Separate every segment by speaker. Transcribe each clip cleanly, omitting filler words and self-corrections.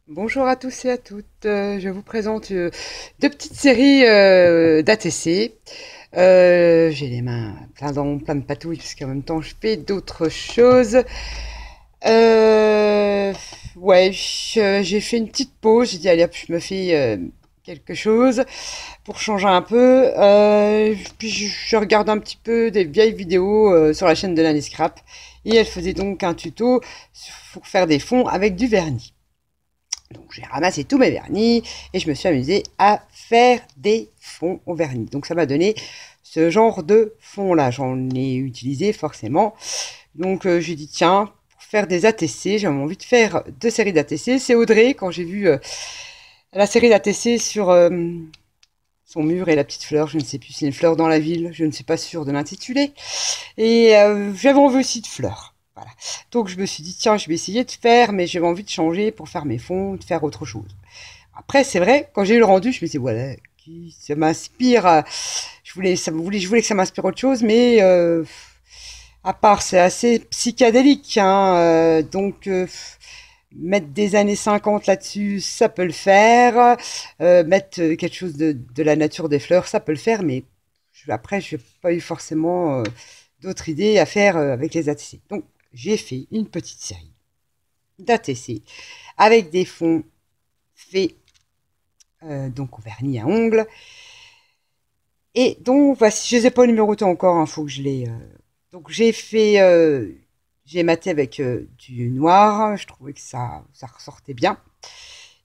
Speaker 1: Bonjour à tous et à toutes. Je vous présente deux petites séries d'ATC. J'ai les mains plein d'encre, plein de patouilles, parce qu'en même temps, je fais d'autres choses. Euh, ouais, j'ai fait une petite pause. J'ai dit, allez hop, je me fais quelque chose pour changer un peu. Puis je regarde un petit peu des vieilles vidéos sur la chaîne de Nanny Scrap. Et elle faisait donc un tuto pour faire des fonds avec du vernis. Donc j'ai ramassé tous mes vernis et je me suis amusée à faire des fonds au vernis. Donc ça m'a donné ce genre de fond là. J'en ai utilisé forcément. Donc j'ai dit tiens, pour faire des ATC, j'avais envie de faire deux séries d'ATC. C'est Audrey, quand j'ai vu la série d'ATC sur son mur et la petite fleur, je ne sais plus si c'est une fleur dans la ville, je ne suis pas sûre de l'intituler. Et j'avais envie aussi de fleurs. Voilà. Donc je me suis dit, tiens, je vais essayer de faire, mais j'avais envie de changer pour faire mes fonds, de faire autre chose. Après, c'est vrai, quand j'ai eu le rendu, je me suis dit, voilà, ça m'inspire. Je voulais que ça m'inspire autre chose, mais à part, c'est assez psychédélique. Hein, mettre des années 50 là-dessus, ça peut le faire. Mettre quelque chose de la nature des fleurs, ça peut le faire, mais après, je n'ai pas eu forcément d'autres idées à faire avec les ATC. Donc, j'ai fait une petite série d'ATC avec des fonds faits donc au vernis à ongles. Et donc, voici, je ne les ai pas numérotés encore, il faut que je les... Donc, j'ai maté avec du noir, je trouvais que ça ressortait bien.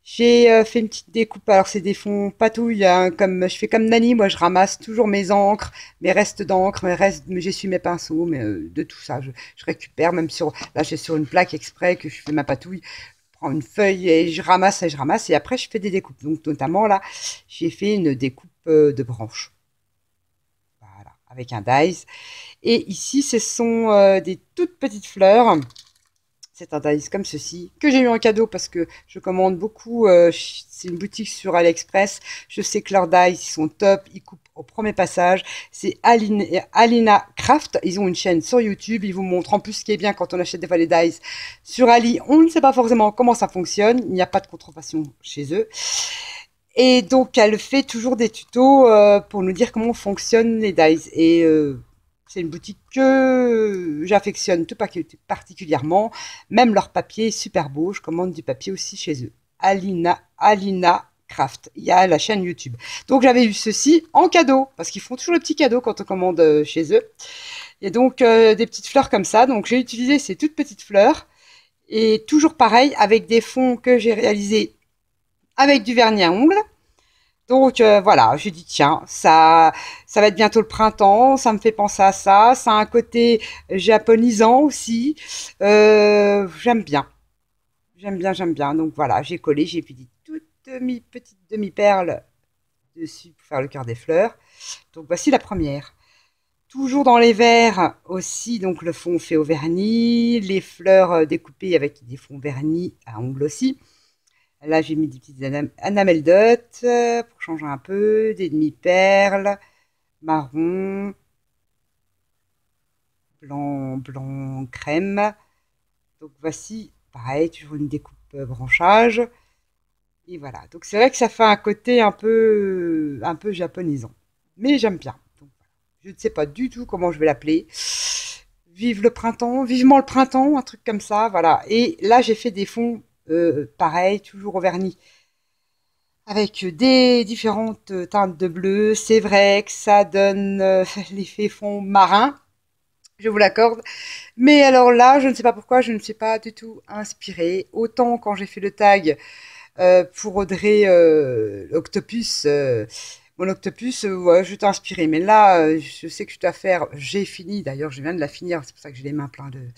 Speaker 1: J'ai fait une petite découpe, alors c'est des fonds patouilles, hein, comme je fais comme Nani, moi je ramasse toujours mes encres, mes restes d'encre, mais j'essuie mes pinceaux, mais de tout ça, je récupère, même là j'ai sur une plaque exprès que je fais ma patouille, je prends une feuille et je ramasse, et après je fais des découpes. Donc notamment là, j'ai fait une découpe de branches, voilà, avec un dies. Et ici, ce sont des toutes petites fleurs. C'est un dice comme ceci, que j'ai eu en cadeau parce que je commande beaucoup. C'est une boutique sur AliExpress. Je sais que leurs dice, ils sont top. Ils coupent au premier passage. C'est Alina Craft. Ils ont une chaîne sur YouTube. Ils vous montrent en plus ce qui est bien quand on achète des fois les dice sur Ali. On ne sait pas forcément comment ça fonctionne. Il n'y a pas de contrefaçon chez eux. Et donc, elle fait toujours des tutos pour nous dire comment fonctionnent les dice. Et c'est une boutique que j'affectionne tout particulièrement. Même leur papier est super beau. Je commande du papier aussi chez eux. Alina Craft. Il y a la chaîne YouTube. Donc, j'avais eu ceci en cadeau. Parce qu'ils font toujours le petit cadeau quand on commande chez eux. Et donc, des petites fleurs comme ça. Donc, j'ai utilisé ces toutes petites fleurs. Et toujours pareil, avec des fonds que j'ai réalisés avec du vernis à ongles. Donc voilà, j'ai dit tiens, ça va être bientôt le printemps, ça me fait penser à ça, ça a un côté japonisant aussi. J'aime bien, j'aime bien, j'aime bien. Donc voilà, j'ai collé, j'ai fait des toutes petites demi-perles dessus pour faire le cœur des fleurs. Donc voici la première. Toujours dans les verres aussi, donc le fond fait au vernis, les fleurs découpées avec des fonds vernis à ongles aussi. Là, j'ai mis des petites anameldotes pour changer un peu, des demi-perles, marron, blanc, blanc crème. Donc voici, pareil, toujours une découpe branchage. Et voilà. Donc c'est vrai que ça fait un côté un peu japonisant. Mais j'aime bien. Donc, voilà. Je ne sais pas du tout comment je vais l'appeler. Vive le printemps, vivement le printemps, un truc comme ça, voilà. Et là, j'ai fait des fonds pareil, toujours au vernis avec des différentes teintes de bleu. C'est vrai que ça donne l'effet fond marin, je vous l'accorde. Mais alors là, je ne sais pas pourquoi, je ne suis pas du tout inspirée. Autant quand j'ai fait le tag pour Audrey Octopus, mon Octopus, ouais, je t'ai inspiré. Mais là, je sais que je dois faire, j'ai fini, d'ailleurs, je viens de la finir, c'est pour ça que j'ai les mains pleines de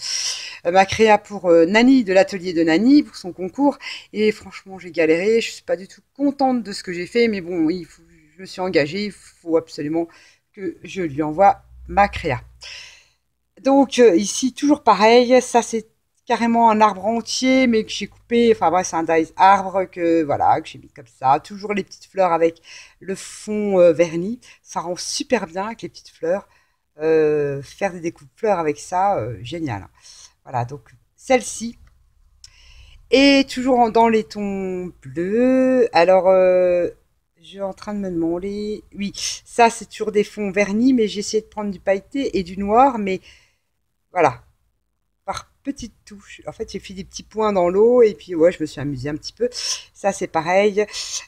Speaker 1: ma créa pour Nani, de l'atelier de Nani, pour son concours. Et franchement, j'ai galéré. Je suis pas du tout contente de ce que j'ai fait, mais bon, je me suis engagée. Il faut absolument que je lui envoie ma créa. Donc ici, toujours pareil. Ça, c'est carrément un arbre entier, mais que j'ai coupé. Enfin bref, c'est un dice arbre que voilà que j'ai mis comme ça. Toujours les petites fleurs avec le fond verni. Ça rend super bien avec les petites fleurs. Faire des découpes fleurs avec ça, génial. Voilà, donc celle-ci. Et toujours dans les tons bleus. Alors, je suis en train de me demander. Oui, ça, c'est toujours des fonds vernis, mais j'ai essayé de prendre du pailleté et du noir, mais voilà, par petites touches. En fait, j'ai fait des petits points dans l'eau et puis ouais, je me suis amusée un petit peu. Ça, c'est pareil.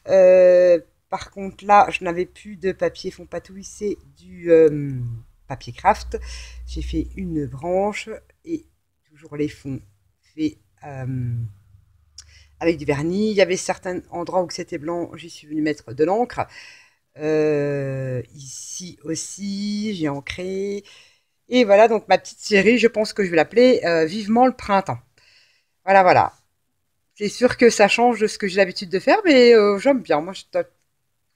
Speaker 1: Euh, Par contre, là, je n'avais plus de papier fond patouille, c'est du papier craft. J'ai fait une branche et toujours les fonds faits avec du vernis. Il y avait certains endroits où c'était blanc, j'y suis venue mettre de l'encre. Ici aussi, j'ai ancré. Et voilà, donc ma petite série, je pense que je vais l'appeler Vivement le printemps. Voilà, voilà. C'est sûr que ça change de ce que j'ai l'habitude de faire, mais j'aime bien. Moi, je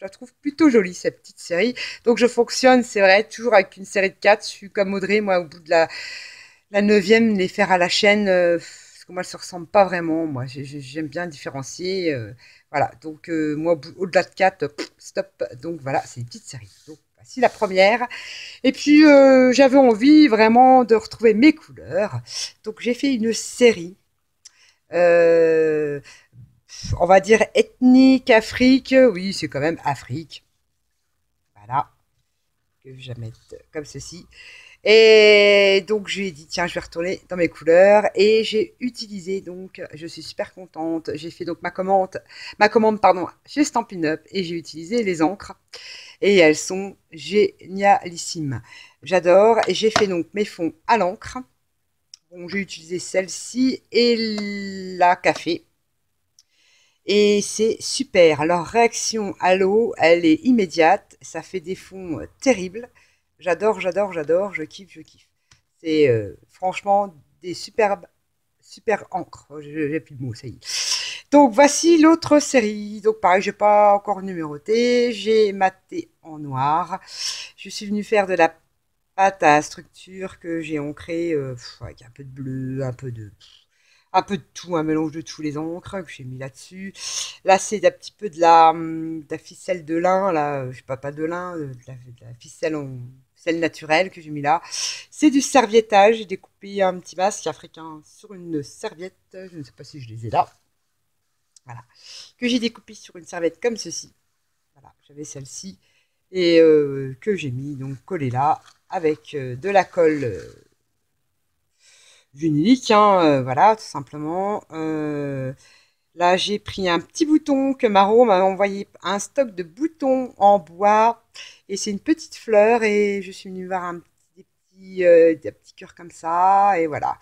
Speaker 1: la trouve plutôt jolie, cette petite série. Donc, je fonctionne, c'est vrai, toujours avec une série de 4. Je suis comme Audrey, moi, au bout de la 9e, les faire à la chaîne, parce que moi, elles se ressemblent pas vraiment. Moi, j'aime bien différencier. Voilà, donc moi, au-delà de 4, stop. Donc, voilà, c'est une petite série. Donc, voici la première. Et puis, j'avais envie vraiment de retrouver mes couleurs. Donc, j'ai fait une série, euh, on va dire ethnique, Afrique. Oui, c'est quand même Afrique. Voilà, que je vais mettre comme ceci. Et donc, j'ai dit, tiens, je vais retourner dans mes couleurs. Et j'ai utilisé, donc, je suis super contente. J'ai fait donc ma commande, pardon, chez Stampin' Up. Et j'ai utilisé les encres. Et elles sont génialissimes. J'adore. Et j'ai fait donc mes fonds à l'encre. Bon, j'ai utilisé celle-ci et la café. Et c'est super. Leur réaction à l'eau, elle est immédiate. Ça fait des fonds terribles. J'adore, j'adore, j'adore. Je kiffe, je kiffe. C'est franchement des superbes, super encres. J'ai plus de mots, ça y est. Donc voici l'autre série. Donc pareil, j'ai pas encore numéroté. J'ai maté en noir. Je suis venue faire de la pâte à structure que j'ai ancrée avec un peu de bleu, un peu de tout, un mélange de tous les encres que j'ai mis là-dessus. Là, c'est un petit peu de la ficelle de lin, là, je sais pas de lin, de la ficelle ficelle naturelle que j'ai mis là. C'est du serviettage, j'ai découpé un petit masque africain sur une serviette, je ne sais pas si je les ai là. Voilà, que j'ai découpé sur une serviette comme ceci. Voilà, j'avais celle-ci et que j'ai mis donc collée là avec de la colle vinylique, hein, voilà, tout simplement. Là, j'ai pris un petit bouton que Maro m'a envoyé, un stock de boutons en bois, et c'est une petite fleur, et je suis venue voir des petits cœurs comme ça, et voilà.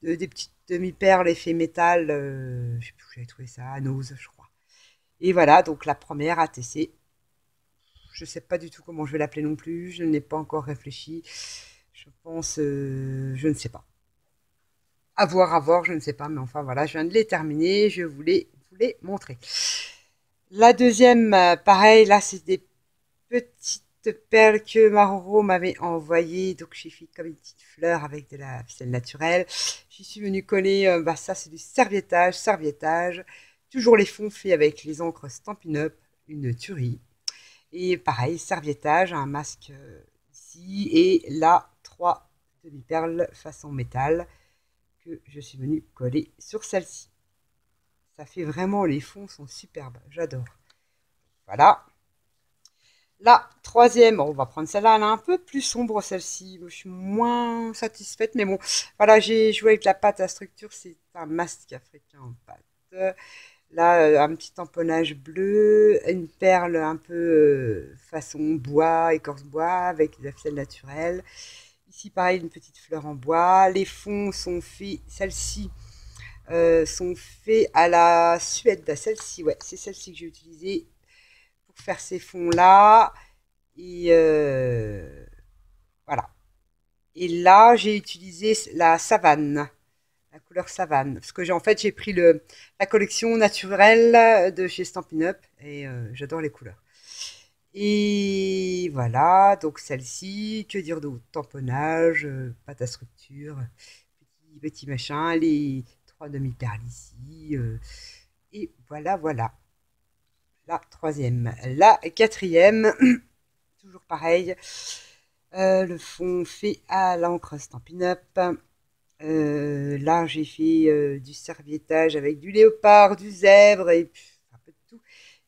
Speaker 1: Des petites demi-perles effet métal, je sais plus où j'avais trouvé ça, à Nose, je crois. Et voilà, donc la première ATC. Je sais pas du tout comment je vais l'appeler non plus, je n'ai pas encore réfléchi. Je pense, je ne sais pas. À voir, je ne sais pas, mais enfin voilà, je viens de les terminer, je voulais vous les montrer. La deuxième, pareil, là c'est des petites perles que Maroro m'avait envoyées, donc j'ai fait comme une petite fleur avec de la ficelle naturelle. J'y suis venue coller, ça c'est du serviettage, toujours les fonds faits avec les encres Stampin' Up, une tuerie. Et pareil, serviettage, un masque ici, et là, 3 demi-perles façon métal que je suis venue coller sur celle-ci. Ça fait vraiment, les fonds sont superbes, j'adore. Voilà. La troisième, on va prendre celle-là, elle est un peu plus sombre celle-ci. Je suis moins satisfaite, mais bon, voilà, j'ai joué avec la pâte à structure, c'est un masque africain en pâte. Là, un petit tamponnage bleu, une perle un peu façon bois, écorce bois, avec de la ficelle naturelle. Ici, pareil, une petite fleur en bois. Les fonds sont faits, celle-ci, sont faits à la Suède. Celle-ci, ouais, c'est celle-ci que j'ai utilisée pour faire ces fonds-là. Et voilà. Et là, j'ai utilisé la savane, la couleur savane. Parce que en fait, j'ai pris la collection naturelle de chez Stampin' Up et j'adore les couleurs. Et voilà, donc celle-ci, que dire d'autre? Tamponnage, pâte à structure, petit machin, les 3 demi-perles ici. Et voilà, voilà. La troisième. La quatrième, toujours pareil. Le fond fait à l'encre Stampin' Up. Là, j'ai fait du serviettage avec du léopard, du zèbre et puis un peu de tout.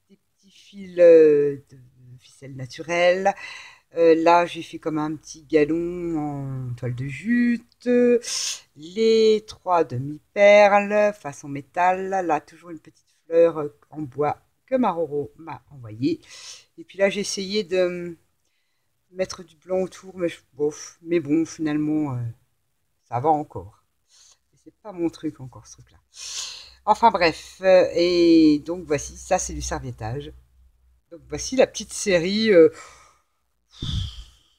Speaker 1: Des petits fils de ficelle naturelle. Là, j'ai fait comme un petit galon en toile de jute. Les trois demi-perles façon métal. Là, toujours une petite fleur en bois que Maroro m'a envoyé. Et puis là, j'ai essayé de mettre du blanc autour, mais bof. Mais bon, finalement, ça va encore. C'est pas mon truc encore, ce truc-là. Enfin bref, et donc voici, ça c'est du serviettage. Donc voici la petite série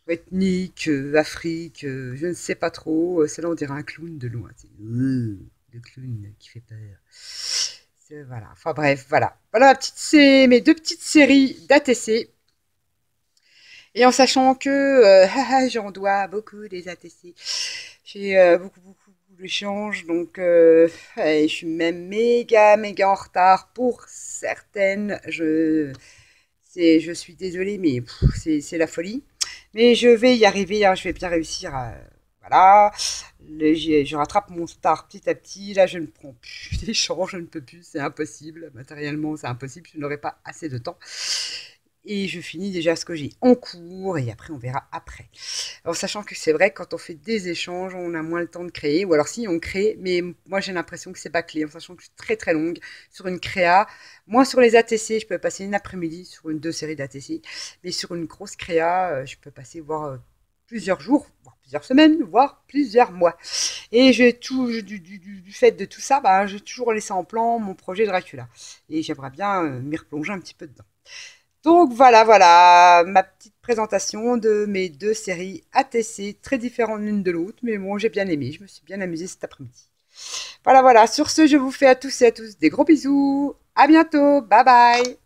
Speaker 1: ethnique, Afrique, je ne sais pas trop. Celle-là, on dirait un clown de loin. C'est le clown qui fait peur. Voilà. Enfin bref, voilà. Voilà mes deux petites séries d'ATC. Et en sachant que j'en dois beaucoup des ATC. J'ai beaucoup d'échanges, donc je suis même méga en retard pour certaines. Je suis désolée, mais c'est la folie. Mais je vais y arriver, hein, je vais bien réussir voilà. Je rattrape mon star petit à petit. Là, je ne prends plus d'échanges, je ne peux plus, c'est impossible. Matériellement, c'est impossible, je n'aurai pas assez de temps. Et je finis déjà ce que j'ai en cours et après on verra après. Alors sachant que c'est vrai, quand on fait des échanges, on a moins le temps de créer, ou alors si on crée, mais moi j'ai l'impression que c'est bâclé, en sachant que je suis très longue sur une créa. Moi sur les ATC, je peux passer une après-midi sur une deux séries d'ATC, mais sur une grosse créa, je peux passer voir plusieurs jours, voire plusieurs semaines, voire plusieurs mois. Et du fait de tout ça, bah, j'ai toujours laissé en plan mon projet Dracula. Et j'aimerais bien m'y replonger un petit peu dedans. Donc voilà, ma petite présentation de mes deux séries ATC, très différentes l'une de l'autre, mais bon, j'ai bien aimé, je me suis bien amusée cet après-midi. Voilà, sur ce, je vous fais à tous et à tous des gros bisous, à bientôt, bye bye.